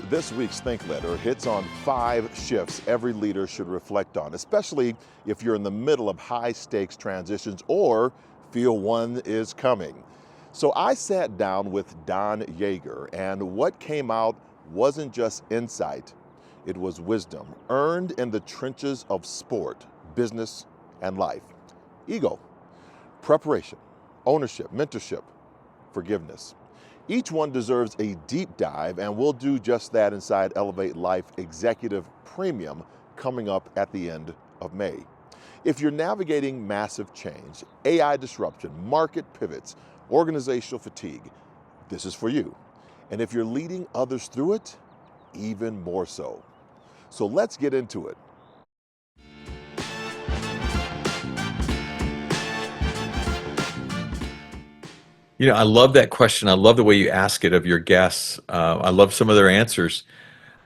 This week's Think Letter hits on 5 shifts every leader should reflect on, especially if you're in the middle of high-stakes transitions or feel one is coming. So I sat down with Don Yaeger, and what came out wasn't just insight, it was wisdom, earned in the trenches of sport, business, and life. Ego, preparation, ownership, mentorship, forgiveness. Each one deserves a deep dive, and we'll do just that inside Elevate Life Executive Premium coming up at the end of May. If you're navigating massive change, AI disruption, market pivots, organizational fatigue, this is for you. And if you're leading others through it, even more so. So let's get into it. You know, I love that question. I love the way you ask it of your guests. I love some of their answers.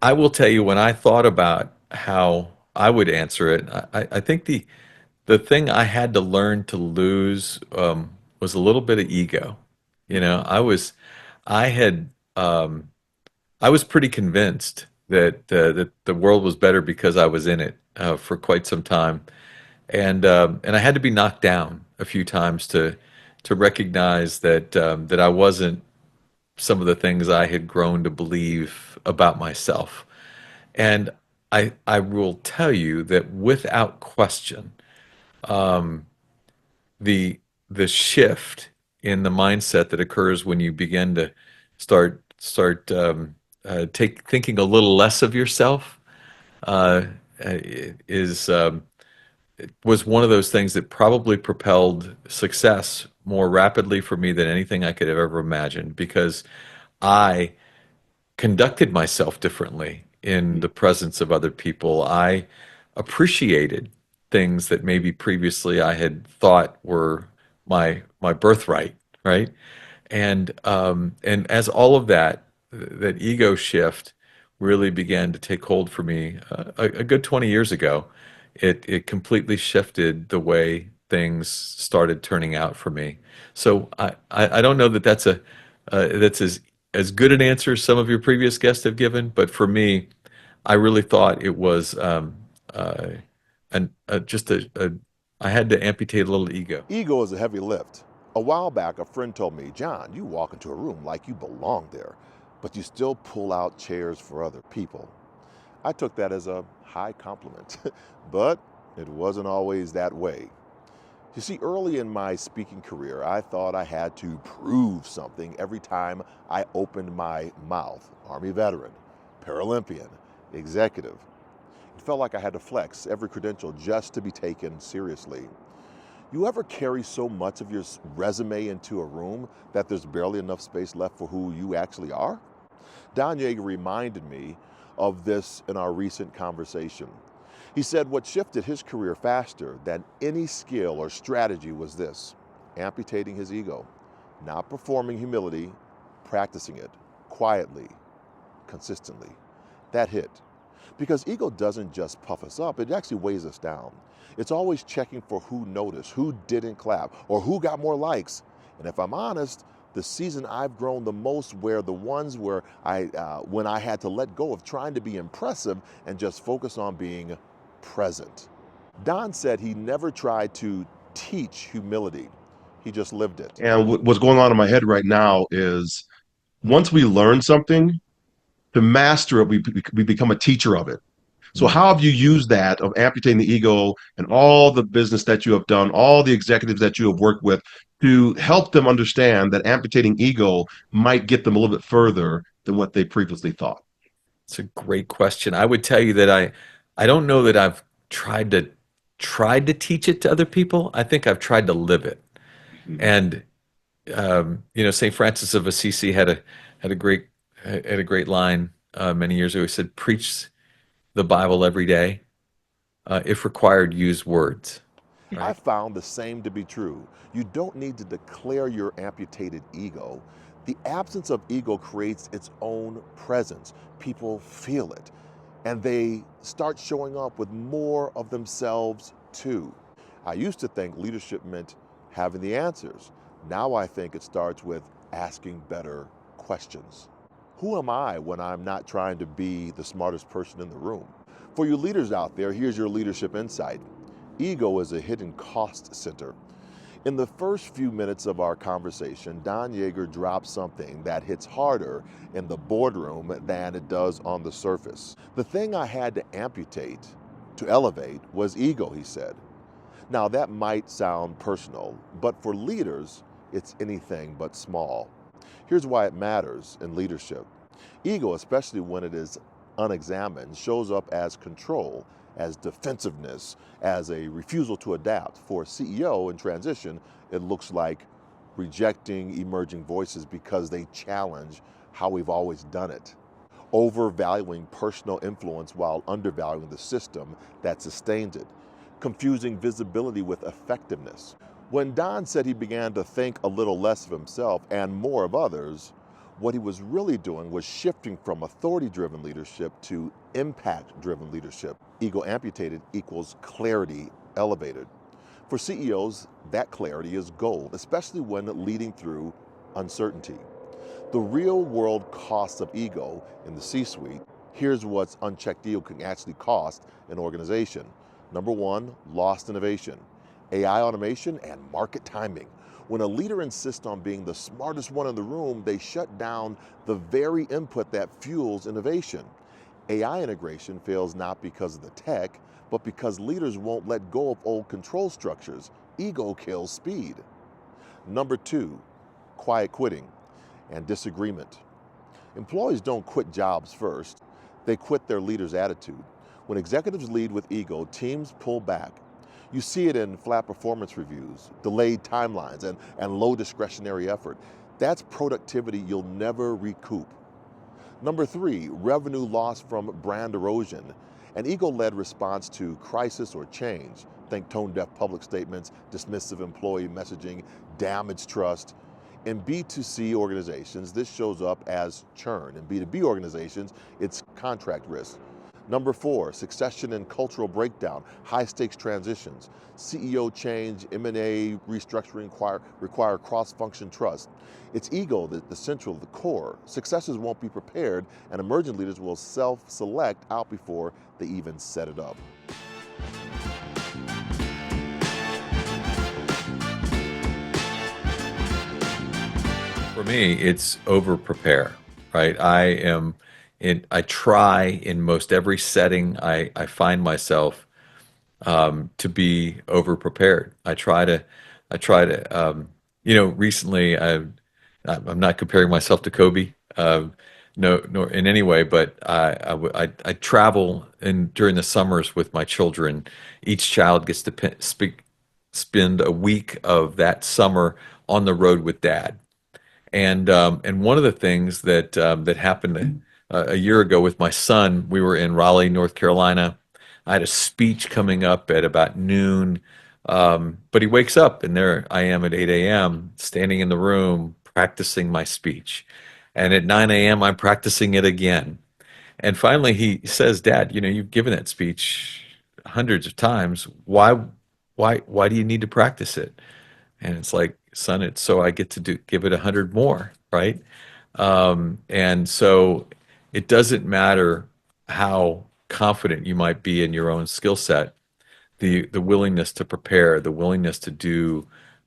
I will tell you, when I thought about how I would answer it, I think the thing I had to learn to lose was a little bit of ego. You know, I had, I was pretty convinced that the world was better because I was in it for quite some time, and I had to be knocked down a few times to recognize that I wasn't some of the things I had grown to believe about myself. And I will tell you that without question, the the shift in the mindset that occurs when you begin to start take thinking a little less of yourself uh, is was one of those things that probably propelled success more rapidly for me than anything I could have ever imagined, because I conducted myself differently in the presence of other people. I appreciated things that maybe previously I had thought were my birthright, right? And as all of that ego shift really began to take hold for me a good 20 years ago, it completely shifted the way things started turning out for me. So I don't know that that's as good an answer as some of your previous guests have given, but for me, I really thought it was uh, just I had to amputate a little ego. Ego is a heavy lift. A while back, a friend told me, John, you walk into a room like you belong there, but you still pull out chairs for other people. I took that as a high compliment, but it wasn't always that way. You see, early in my speaking career, I thought I had to prove something every time I opened my mouth. Army veteran, Paralympian, executive. It felt like I had to flex every credential just to be taken seriously. You ever carry so much of your resume into a room that there's barely enough space left for who you actually are? Don Yaeger reminded me of this in our recent conversation. He said what shifted his career faster than any skill or strategy was this: amputating his ego, not performing humility, practicing it quietly, consistently. That hit. Because ego doesn't just puff us up, it actually weighs us down. It's always checking for who noticed, who didn't clap, or who got more likes. And if I'm honest, the season I've grown the most were the ones where when I had to let go of trying to be impressive and just focus on being present. Don said he never tried to teach humility, he just lived it. And what's going on in my head right now is once we learn something, to master it, we become a teacher of it. So Mm. how have you used that of amputating the ego and all the business that you have done, all the executives that you have worked with, to help them understand that amputating ego might get them a little bit further than what they previously thought? It's a great question. I would tell you that I don't know that I've tried to teach it to other people. I think I've tried to live it. Mhm. And you know, Saint Francis of Assisi had a great had a great line many years ago. He said, "Preach the Bible every day. If required, use words." I Right? found the same to be true. You don't need to declare your amputated ego. The absence of ego creates its own presence. People feel it, and they start showing up with more of themselves too. I used to think leadership meant having the answers. Now I think it starts with asking better questions. Who am I when I'm not trying to be the smartest person in the room? For you leaders out there, here's your leadership insight. Ego is a hidden cost center. In the first few minutes of our conversation, Don Yaeger dropped something that hits harder in the boardroom than it does on the surface. The thing I had to amputate, to elevate, was ego, he said. Now that might sound personal, but for leaders, it's anything but small. Here's why it matters in leadership. Ego, especially when it is unexamined, shows up as control, as defensiveness, as a refusal to adapt. For a CEO in transition, it looks like rejecting emerging voices because they challenge how we've always done it. Overvaluing personal influence while undervaluing the system that sustains it. Confusing visibility with effectiveness. When Don said he began to think a little less of himself and more of others, what he was really doing was shifting from authority-driven leadership to impact-driven leadership. Ego amputated equals clarity elevated. For CEOs, that clarity is gold, especially when leading through uncertainty. The real-world costs of ego in the C-suite, here's what unchecked ego can actually cost an organization. Number one, lost innovation, AI automation, and market timing. When a leader insists on being the smartest one in the room, they shut down the very input that fuels innovation. AI integration fails not because of the tech, but because leaders won't let go of old control structures. Ego kills speed. Number two, quiet quitting and disagreement. Employees don't quit jobs first, they quit their leader's attitude. When executives lead with ego, teams pull back. You see it in flat performance reviews, delayed timelines, and low discretionary effort. That's productivity you'll never recoup. Number three, revenue loss from brand erosion. An ego-led response to crisis or change. Think tone-deaf public statements, dismissive employee messaging, damaged trust. In B2C organizations, this shows up as churn. In B2B organizations, it's contract risk. Number four, succession and cultural breakdown, high stakes transitions. CEO change, M&A, restructuring require cross-function trust. It's ego, the central, the core. Successors won't be prepared, and emerging leaders will self-select out before they even set it up. For me, it's over prepare, right? I try in most every setting I find myself to be over prepared. Recently I'm not comparing myself to Kobe, no, nor in any way, but I travel during the summers with my children. Each child gets to spend a week of that summer on the road with dad. And one of the things that happened a year ago with my son, we were in Raleigh, North Carolina. I had a speech coming up at about noon, but he wakes up and there I am at 8 a.m. standing in the room practicing my speech, and at 9 a.m. I'm practicing it again. And finally he says, "Dad, you've given that speech hundreds of times. Why do you need to practice it?" And it's like, son, it's so I get to give it 100 more, right? And so it doesn't matter how confident you might be in your own skill set, the willingness to prepare, the willingness to do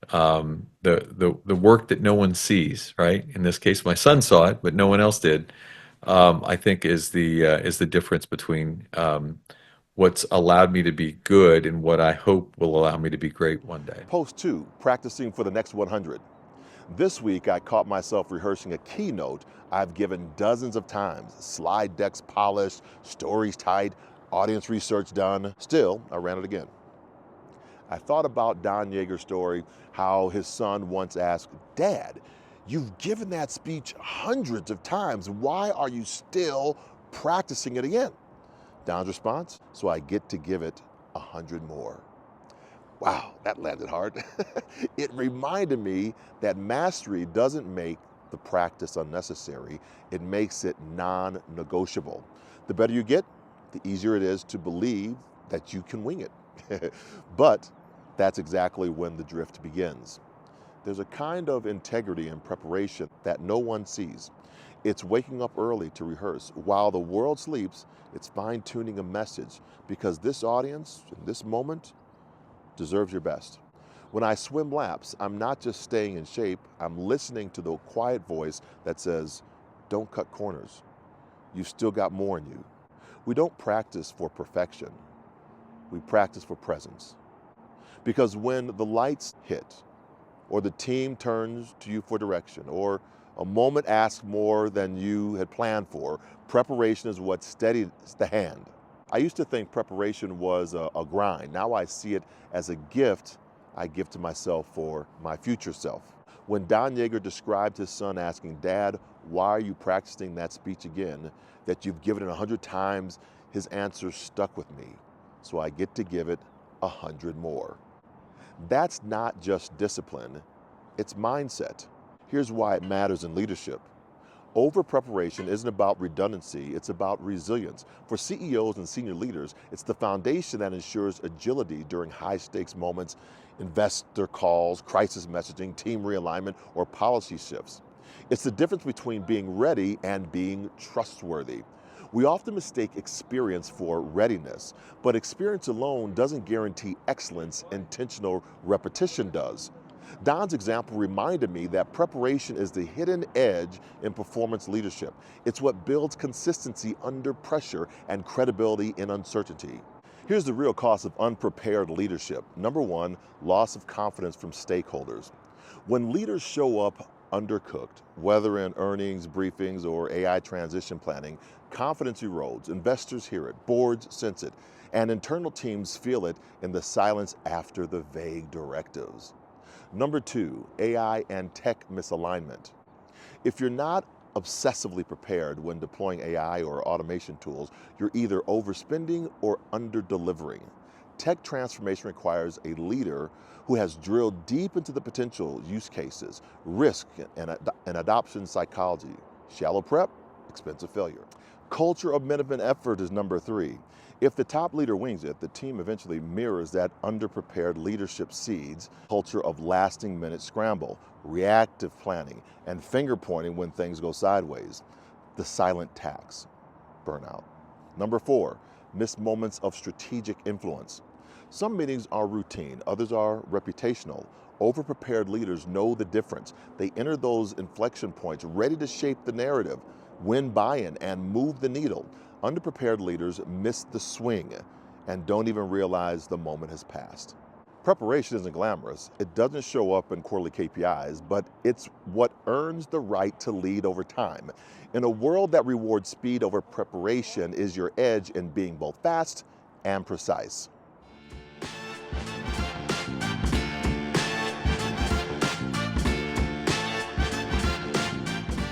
the work that no one sees, right? In this case, my son saw it, but no one else did. I think is the difference between what's allowed me to be good and what I hope will allow me to be great one day. Post two, practicing for the next 100. This week, I caught myself rehearsing a keynote I've given dozens of times. Slide decks polished, stories tight, audience research done. Still, I ran it again. I thought about Don Yaeger's story, how his son once asked, "Dad, you've given that speech hundreds of times. Why are you still practicing it again?" Don's response, "So I get to give it 100 more." Wow, that landed hard. It reminded me that mastery doesn't make the practice unnecessary, it makes it non-negotiable. The better you get, the easier it is to believe that you can wing it. But that's exactly when the drift begins. There's a kind of integrity and preparation that no one sees. It's waking up early to rehearse. While the world sleeps, it's fine-tuning a message because this audience, in this moment, deserves your best. When I swim laps, I'm not just staying in shape, I'm listening to the quiet voice that says, don't cut corners. You've still got more in you. We don't practice for perfection. We practice for presence. Because when the lights hit, or the team turns to you for direction, or a moment asks more than you had planned for, preparation is what steadies the hand. I used to think preparation was a grind. Now I see it as a gift I give to myself for my future self. When Don Yaeger described his son asking, Dad, why are you practicing that speech again that you've given it 100 times, his answer stuck with me. So I get to give it 100 more. That's not just discipline, it's mindset. Here's why it matters in leadership. Over preparation isn't about redundancy, it's about resilience. For CEOs and senior leaders, it's the foundation that ensures agility during high stakes moments, investor calls, crisis messaging, team realignment, or policy shifts. It's the difference between being ready and being trustworthy. We often mistake experience for readiness, but experience alone doesn't guarantee excellence, intentional repetition does. Don's example reminded me that preparation is the hidden edge in performance leadership. It's what builds consistency under pressure and credibility in uncertainty. Here's the real cost of unprepared leadership. Number one, loss of confidence from stakeholders. When leaders show up undercooked, whether in earnings, briefings, or AI transition planning, confidence erodes. Investors hear it, boards sense it, and internal teams feel it in the silence after the vague directives. Number two, AI and tech misalignment. If you're not obsessively prepared when deploying AI or automation tools, you're either overspending or under-delivering. Tech transformation requires a leader who has drilled deep into the potential use cases, risk, and adoption psychology. Shallow prep, expensive failure. Culture of minimum effort is number three. If the top leader wings it, the team eventually mirrors that underprepared leadership seeds, culture of lasting minute scramble, reactive planning, and finger pointing when things go sideways. The silent tax, burnout. Number four, missed moments of strategic influence. Some meetings are routine, others are reputational. Overprepared leaders know the difference. They enter those inflection points ready to shape the narrative, win buy-in, and move the needle. Underprepared leaders miss the swing and don't even realize the moment has passed. Preparation isn't glamorous. It doesn't show up in quarterly KPIs, but it's what earns the right to lead over time. In a world that rewards speed over preparation is your edge in being both fast and precise.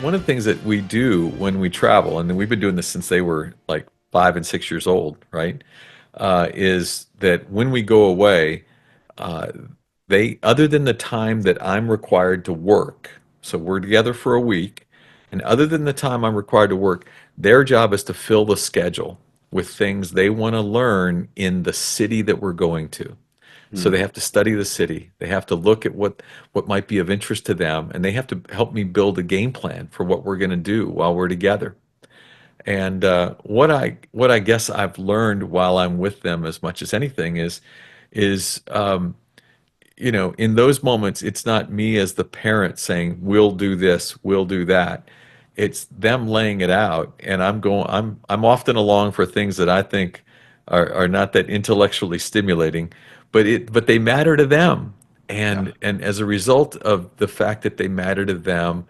One of the things that we do when we travel, and we've been doing this since they were like 5 and 6 years old, right? Is that when we go away, uh, other than the time that I'm required to work, so we're together for a week, and other than the time I'm required to work, their job is to fill the schedule with things they want to learn in the city that we're going to. So they Hmm. have to study the city. They have to look at what might be of interest to them, and they have to help me build a game plan for what we're going to do while we're together. And what I guess I've learned while I'm with them as much as anything is in those moments, it's not me as the parent saying, we'll do this, we'll do that. It's them laying it out, and I'm often along for things that I think are not that intellectually stimulating, but they matter to them. Yeah. And as a result of the fact that they matter to them,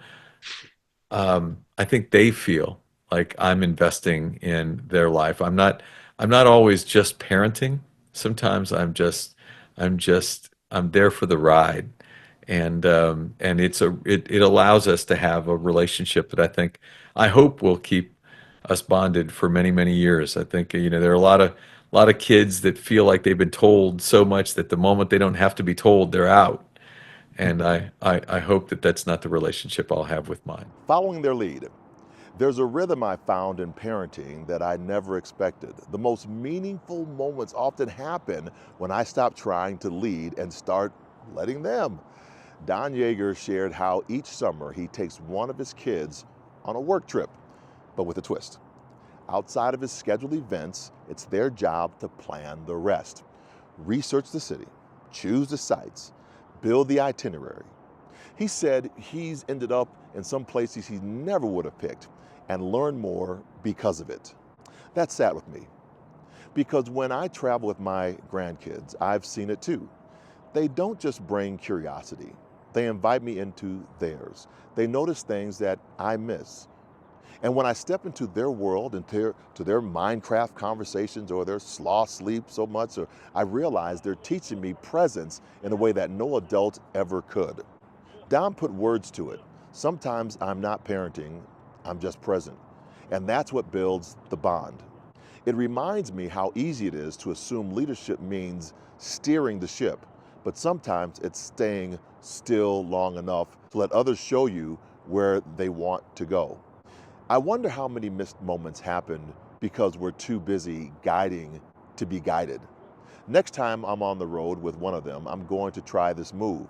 I think they feel like I'm investing in their life. I'm not always just parenting. Sometimes I'm there for the ride. And it allows us to have a relationship that I hope will keep us bonded for many, many years. I think, there are a lot of kids that feel like they've been told so much that the moment they don't have to be told, they're out. And I hope that that's not the relationship I'll have with mine. Following their lead. There's a rhythm I found in parenting that I never expected. The most meaningful moments often happen when I stop trying to lead and start letting them. Don Yaeger shared how each summer he takes one of his kids on a work trip, but with a twist. Outside of his scheduled events, it's their job to plan the rest. Research the city, choose the sites, build the itinerary. He said he's ended up in some places he never would have picked and learned more because of it. That sat with me because when I travel with my grandkids, I've seen it too. They don't just bring curiosity, they invite me into theirs. They notice things that I miss. And when I step into their world, into their Minecraft conversations or their sloth sleep so much, I realize they're teaching me presence in a way that no adult ever could. Don put words to it. Sometimes I'm not parenting, I'm just present. And that's what builds the bond. It reminds me how easy it is to assume leadership means steering the ship, but sometimes it's staying still long enough to let others show you where they want to go. I wonder how many missed moments happen because we're too busy guiding to be guided. Next time I'm on the road with one of them, I'm going to try this move.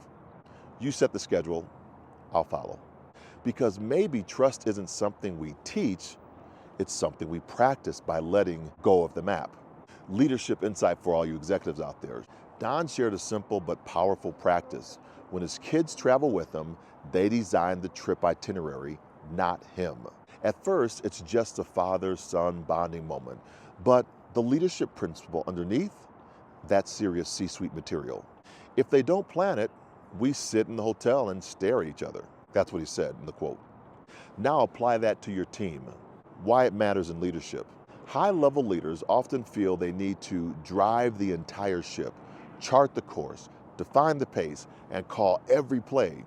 You set the schedule, I'll follow. Because maybe trust isn't something we teach, it's something we practice by letting go of the map. Leadership insight for all you executives out there. Don shared a simple but powerful practice. When his kids travel with him, they design the trip itinerary, not him. At first, it's just a father-son bonding moment, but the leadership principle underneath, that's serious C-suite material. If they don't plan it, we sit in the hotel and stare at each other. That's what he said in the quote. Now apply that to your team. Why it matters in leadership. High-level leaders often feel they need to drive the entire ship, chart the course, define the pace, and call every play.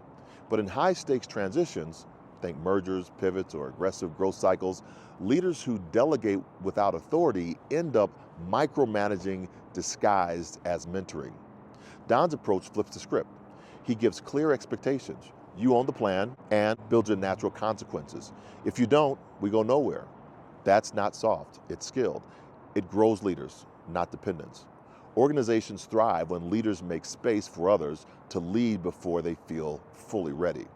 But in high-stakes transitions, think mergers, pivots, or aggressive growth cycles, leaders who delegate without authority end up micromanaging disguised as mentoring. Don's approach flips the script. He gives clear expectations. You own the plan and build your natural consequences. If you don't, we go nowhere. That's not soft, it's skilled. It grows leaders, not dependents. Organizations thrive when leaders make space for others to lead before they feel fully ready.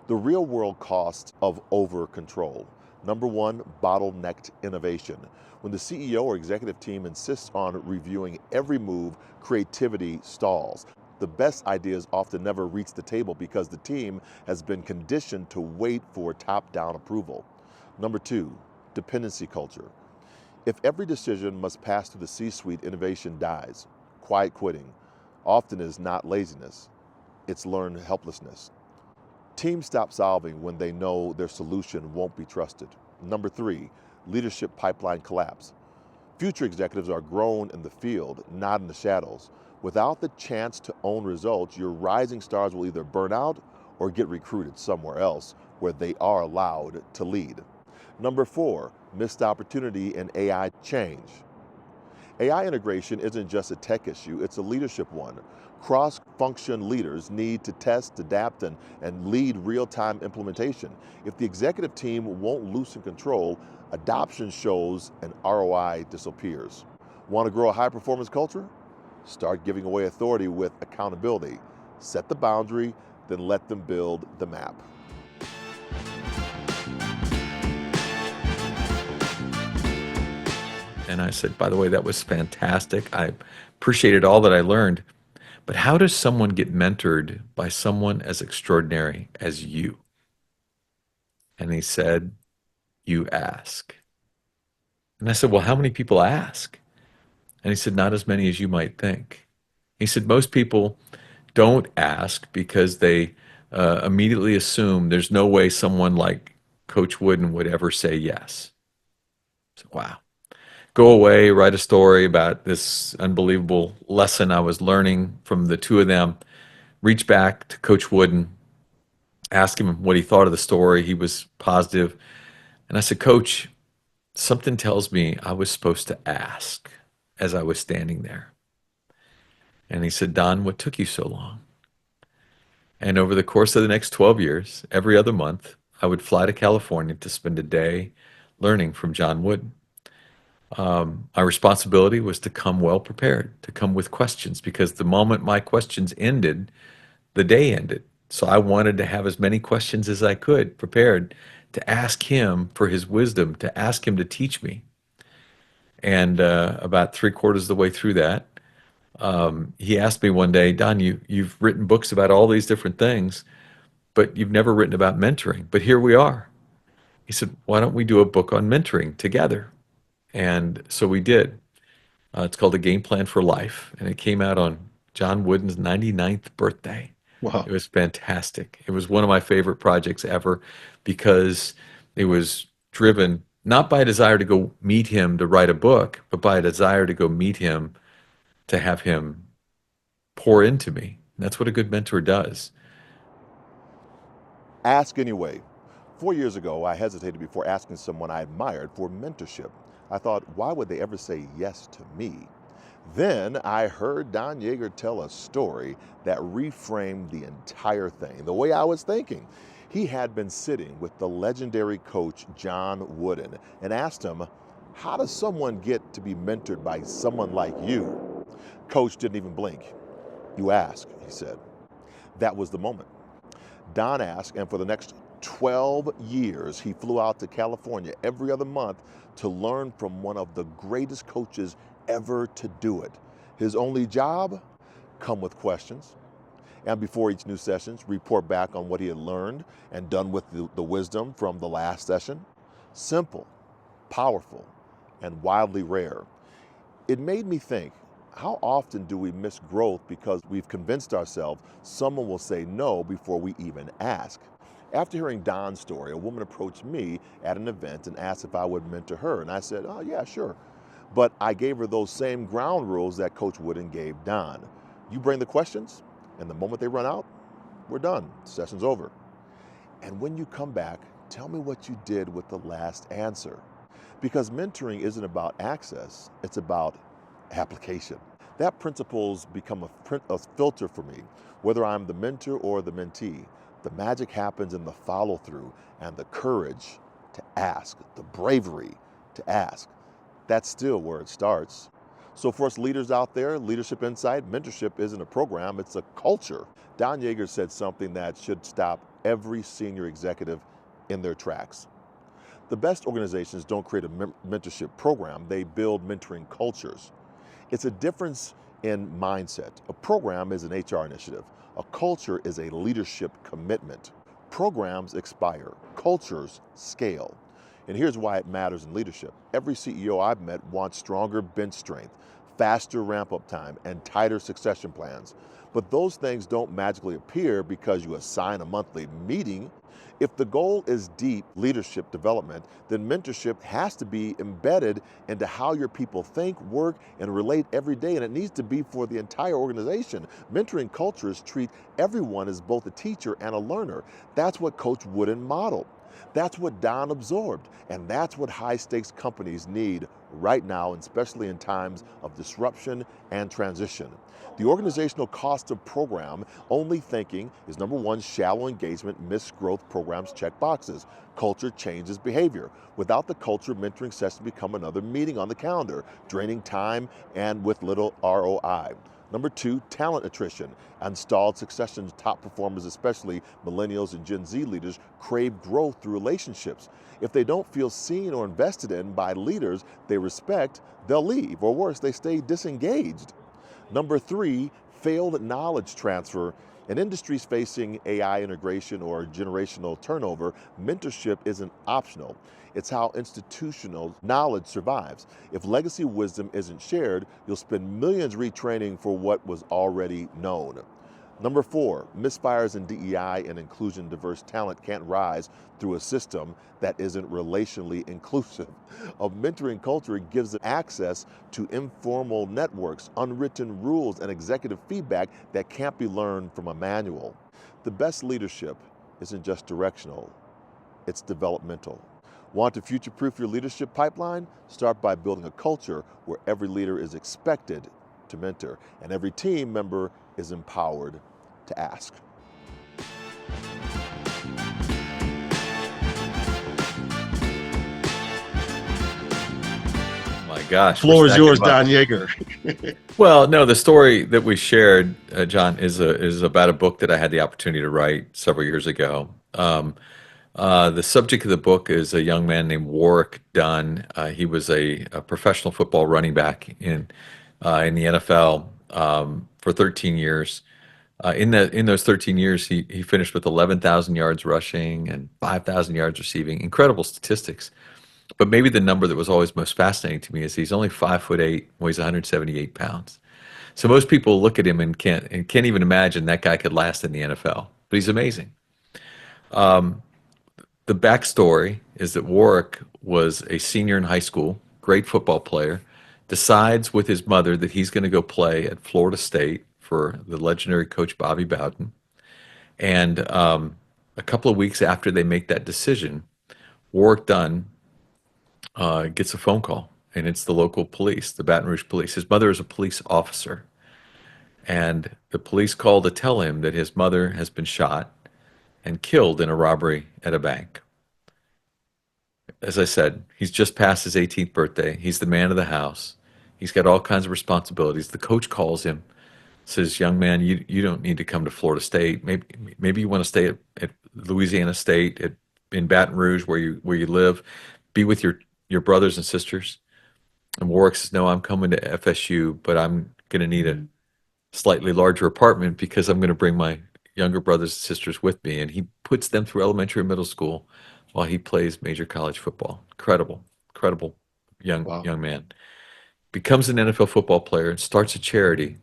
The real world cost of over control. Number one, bottlenecked innovation. When the CEO or executive team insists on reviewing every move, creativity stalls. The best ideas often never reach the table because the team has been conditioned to wait for top-down approval. Number two, dependency culture. If every decision must pass through the C-suite, innovation dies. Quiet quitting often is not laziness, it's learned helplessness. Teams stop solving when they know their solution won't be trusted. Number three, leadership pipeline collapse. Future executives are grown in the field, not in the shadows. Without the chance to own results, your rising stars will either burn out or get recruited somewhere else where they are allowed to lead. Number four, missed opportunity in AI change. AI integration isn't just a tech issue, it's a leadership one. Cross-function leaders need to test, adapt, and lead real-time implementation. If the executive team won't loosen control, adoption shows and ROI disappears. Want to grow a high-performance culture? Start giving away authority with accountability. Set the boundary, then let them build the map. And I said, by the way, that was fantastic. I appreciated all that I learned. But how does someone get mentored by someone as extraordinary as you? And he said, you ask. And I said, well, how many people ask? And he said, not as many as you might think. He said, most people don't ask because they immediately assume there's no way someone like Coach Wooden would ever say yes. So, wow. Go away, write a story about this unbelievable lesson I was learning from the two of them, reach back to Coach Wooden, ask him what he thought of the story. He was positive. And I said, Coach, something tells me I was supposed to ask as I was standing there. And he said, Don, what took you so long? And over the course of the next 12 years, every other month, I would fly to California to spend a day learning from John Wooden. My responsibility was to come well prepared, to come with questions, because the moment my questions ended, the day ended. So I wanted to have as many questions as I could prepared to ask him for his wisdom, to ask him to teach me. And about three-quarters of the way through that, he asked me one day, Don, you've written books about all these different things, but you've never written about mentoring. But here we are. He said, why don't we do a book on mentoring together? And so we did. It's called A Game Plan for Life, and it came out on John Wooden's 99th birthday. It Wow. was fantastic. It was one of my favorite projects ever because it was driven not by a desire to go meet him to write a book, but by a desire to go meet him to have him pour into me. And that's what a good mentor does. Ask anyway. 4 years ago, I hesitated before asking someone I admired for mentorship. I thought, why would they ever say yes to me? Then I heard Don Yaeger tell a story that reframed the entire thing, the way I was thinking. He had been sitting with the legendary coach John Wooden and asked him, how does someone get to be mentored by someone like you? Coach didn't even blink. You ask, he said. That was the moment. Don asked, and for the next 12 years, he flew out to California every other month to learn from one of the greatest coaches ever to do it. His only job? Come with questions. And before each new session, report back on what he had learned and done with the wisdom from the last session. Simple, powerful, and wildly rare. It made me think, how often do we miss growth because we've convinced ourselves someone will say no before we even ask? After hearing Don's story, a woman approached me at an event and asked if I would mentor her. And I said, oh yeah, sure. But I gave her those same ground rules that Coach Wooden gave Don. You bring the questions, and the moment they run out, we're done. Session's over. And when you come back, tell me what you did with the last answer. Because mentoring isn't about access, it's about application. That principles become a filter for me, whether I'm the mentor or the mentee. The magic happens in the follow through and the courage to ask, the bravery to ask. That's still where it starts. So for us leaders out there, Leadership Insight, mentorship isn't a program, it's a culture. Don Yaeger said something that should stop every senior executive in their tracks. The best organizations don't create a mentorship program, they build mentoring cultures. It's a difference in mindset. A program is an HR initiative. A culture is a leadership commitment. Programs expire, cultures scale. And here's why it matters in leadership. Every CEO I've met wants stronger bench strength, faster ramp-up time, and tighter succession plans. But those things don't magically appear because you assign a monthly meeting. If the goal is deep leadership development, then mentorship has to be embedded into how your people think, work, and relate every day, and it needs to be for the entire organization. Mentoring cultures treat everyone as both a teacher and a learner. That's what Coach Wooden modeled. That's what Don absorbed, and that's what high-stakes companies need right now, especially in times of disruption and transition. The organizational cost of program only thinking is number one, shallow engagement, missed growth programs check boxes. Culture changes behavior. Without the culture, mentoring sessions become another meeting on the calendar, draining time and with little ROI. Number two, talent attrition. Installed succession top performers, especially millennials and Gen Z leaders, crave growth through relationships. If they don't feel seen or invested in by leaders they respect, they'll leave, or worse, they stay disengaged. Number three, failed knowledge transfer. In industries facing AI integration or generational turnover, mentorship isn't optional. It's how institutional knowledge survives. If legacy wisdom isn't shared, you'll spend millions retraining for what was already known. Number four, misfires in DEI and inclusion diverse talent can't rise through a system that isn't relationally inclusive. A mentoring culture gives them access to informal networks, unwritten rules, and executive feedback that can't be learned from a manual. The best leadership isn't just directional, it's developmental. Want to future-proof your leadership pipeline? Start by building a culture where every leader is expected to mentor and every team member is empowered to ask. My gosh, we're Floor is stacking yours, them up. Don Yaeger. Well, no, the story that we shared, John, is about a book that I had the opportunity to write several years ago. The subject of the book is a young man named Warwick Dunn. He was a professional football running back in the NFL for 13 years. In those 13 years, he finished with 11,000 yards rushing and 5,000 yards receiving. Incredible statistics. But maybe the number that was always most fascinating to me is he's only 5'8", weighs 178 pounds. So most people look at him and can't even imagine that guy could last in the NFL. But he's amazing. The backstory is that Warwick was a senior in high school, great football player, decides with his mother that he's going to go play at Florida State for the legendary coach Bobby Bowden. And a couple of weeks after they make that decision, Warwick Dunn gets a phone call, and it's the local police, the Baton Rouge police. His mother is a police officer, and the police call to tell him that his mother has been shot and killed in a robbery at a bank. As I said, he's just passed his 18th birthday. He's the man of the house. He's got all kinds of responsibilities. The coach calls him, says, "Young man, you don't need to come to Florida State. Maybe you want to stay at Louisiana State in Baton Rouge where you live. Be with your brothers and sisters." And Warwick says, "No, I'm coming to FSU, but I'm going to need a slightly larger apartment because I'm going to bring my younger brothers and sisters with me." And he puts them through elementary and middle school while he plays major college football. Incredible, incredible Wow. young man. Becomes an NFL football player and starts a charity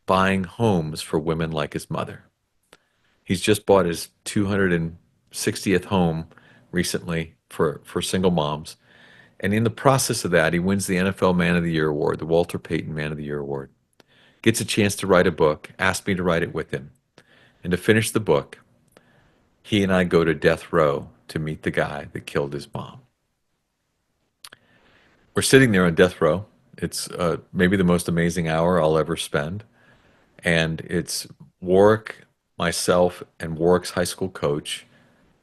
buying homes for women like his mother. He's just bought his 260th home recently for single moms. And in the process of that, he wins the NFL Man of the Year award, the Walter Payton Man of the Year award. Gets a chance to write a book, asked me to write it with him. And to finish the book, he and I go to death row to meet the guy that killed his mom. We're sitting there on death row. It's maybe the most amazing hour I'll ever spend. And it's Warwick, myself, and Warwick's high school coach,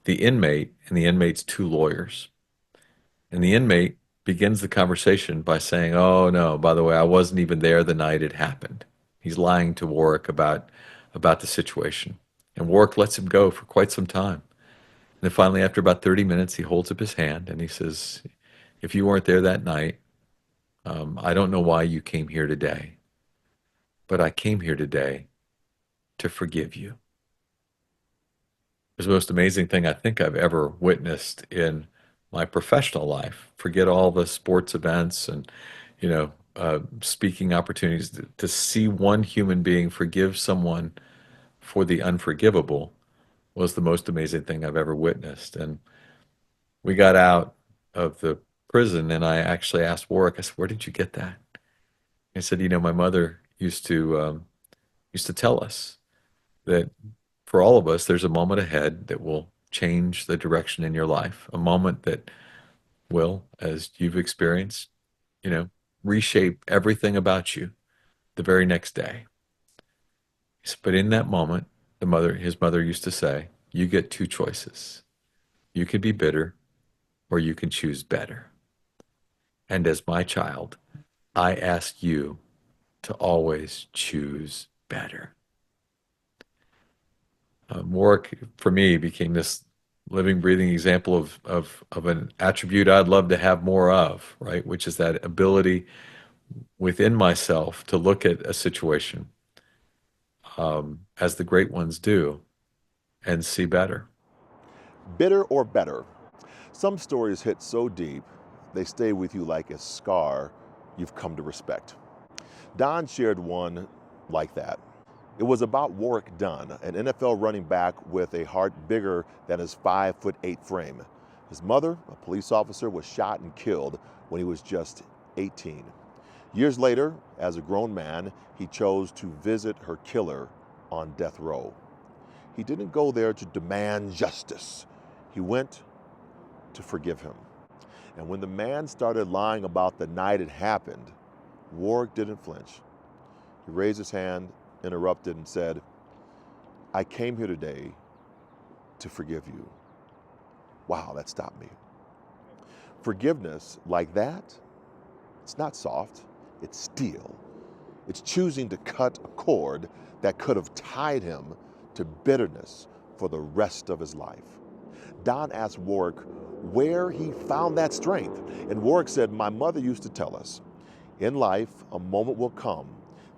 the inmate, and the inmate's two lawyers. And the inmate begins the conversation by saying, "Oh no, by the way, I wasn't even there the night it happened." He's lying to Warwick about the situation. And Warwick lets him go for quite some time. And then finally, after about 30 minutes, he holds up his hand and he says, "If you weren't there that night, I don't know why you came here today, but I came here today to forgive you." It was the most amazing thing I think I've ever witnessed in my professional life. Forget all the sports events and, speaking opportunities. To see one human being forgive someone for the unforgivable was the most amazing thing I've ever witnessed. And we got out of the prison, and I actually asked Warwick, I said, "Where did you get that?" He said, "My mother used to tell us that for all of us, there's a moment ahead that will change the direction in your life, a moment that will, as you've experienced, you know, reshape everything about you the very next day." But in that moment, his mother used to say, "You get two choices. You can be bitter or you can choose better. And as my child, I ask you to always choose better." Warwick, for me, became this living, breathing example of an attribute I'd love to have more of, right? Which is that ability within myself to look at a situation as the great ones do and see better. Bitter or better? Some stories hit so deep, they stay with you like a scar you've come to respect. Don shared one like that. It was about Warwick Dunn, an NFL running back with a heart bigger than his 5'8" frame. His mother, a police officer, was shot and killed when he was just 18. Years later, as a grown man, he chose to visit her killer on death row. He didn't go there to demand justice. He went to forgive him. And when the man started lying about the night it happened, Warwick didn't flinch. He raised his hand, interrupted, and said, "I came here today to forgive you." Wow, that stopped me. Forgiveness like that It's not soft, it's steel. It's choosing to cut a cord that could have tied him to bitterness for the rest of his life. Don asked Warwick where he found that strength, and Warwick said, "My mother used to tell us, in life, a moment will come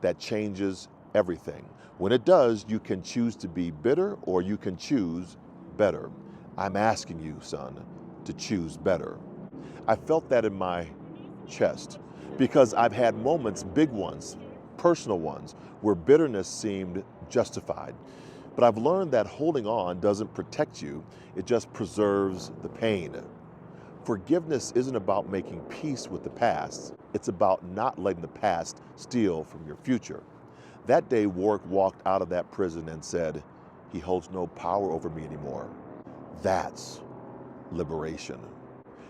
that changes everything. When it does, you can choose to be bitter or you can choose better. I'm asking you, son, to choose better." I felt that in my chest because I've had moments, big ones, personal ones, where bitterness seemed justified. But I've learned that holding on doesn't protect you, it just preserves the pain. Forgiveness isn't about making peace with the past, it's about not letting the past steal from your future. That day, Warwick walked out of that prison and said, "He holds no power over me anymore." That's liberation.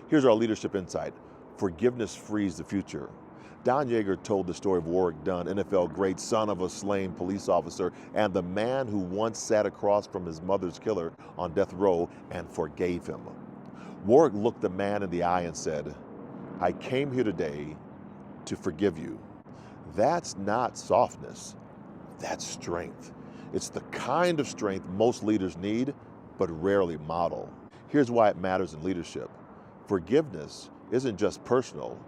Here's our leadership insight. Forgiveness frees the future. Don Yaeger told the story of Warwick Dunn, NFL great, son of a slain police officer, and the man who once sat across from his mother's killer on death row and forgave him. Warwick looked the man in the eye and said, "I came here today to forgive you." That's not softness, that's strength. It's the kind of strength most leaders need, but rarely model. Here's why it matters in leadership. Forgiveness isn't just personal,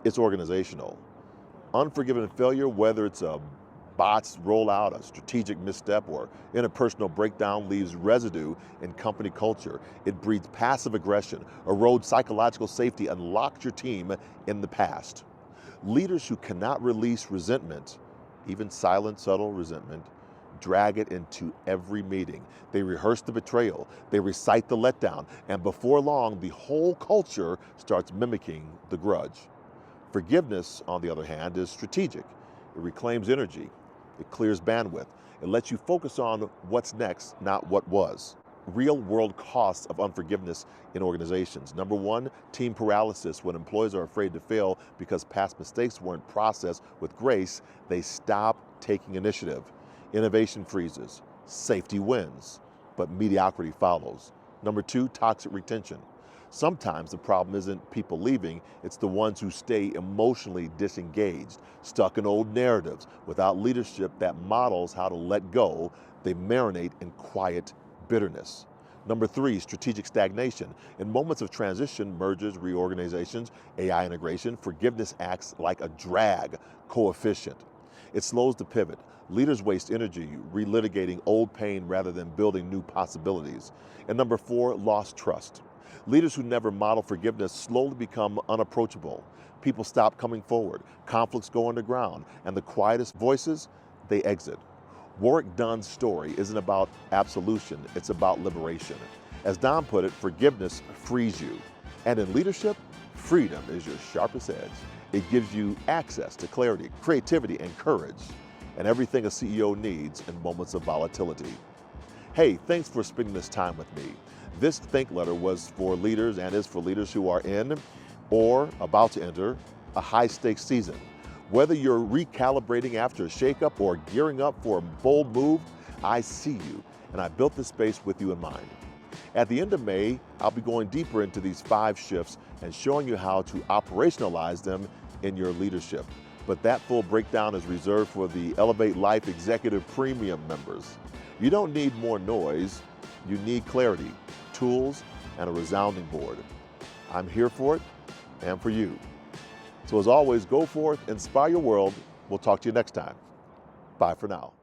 it's organizational. Unforgiven failure, whether it's a bot's rollout, a strategic misstep, or interpersonal breakdown, leaves residue in company culture. It breeds passive aggression, erodes psychological safety, and locks your team in the past. Leaders who cannot release resentment, even silent, subtle resentment, drag it into every meeting. They rehearse the betrayal, they recite the letdown, and before long, the whole culture starts mimicking the grudge. Forgiveness, on the other hand, is strategic. It reclaims energy, it clears bandwidth, it lets you focus on what's next, not what was. Real world costs of unforgiveness in organizations. Number one, team paralysis. When employees are afraid to fail because past mistakes weren't processed with grace, they stop taking initiative. Innovation freezes, safety wins, but mediocrity follows. Number two, toxic retention. Sometimes the problem isn't people leaving, it's the ones who stay emotionally disengaged, stuck in old narratives, without leadership that models how to let go. They marinate in quiet bitterness. Number three, strategic stagnation. In moments of transition, mergers, reorganizations, AI integration, forgiveness acts like a drag coefficient. It slows the pivot. Leaders waste energy relitigating old pain rather than building new possibilities. And number four, lost trust. Leaders who never model forgiveness slowly become unapproachable. People stop coming forward, conflicts go underground, and the quietest voices, they exit. Warwick Dunn's story isn't about absolution, it's about liberation. As Don put it, forgiveness frees you. And in leadership, freedom is your sharpest edge. It gives you access to clarity, creativity, and courage, and everything a CEO needs in moments of volatility. Hey, thanks for spending this time with me. This Think Letter was for leaders and is for leaders who are in or about to enter a high-stakes season. Whether you're recalibrating after a shakeup or gearing up for a bold move, I see you, and I built this space with you in mind. At the end of May, I'll be going deeper into these 5 shifts and showing you how to operationalize them in your leadership. But that full breakdown is reserved for the Elevate Life Executive Premium members. You don't need more noise, you need clarity, tools, and a resounding board. I'm here for it and for you. So as always, go forth, inspire your world. We'll talk to you next time. Bye for now.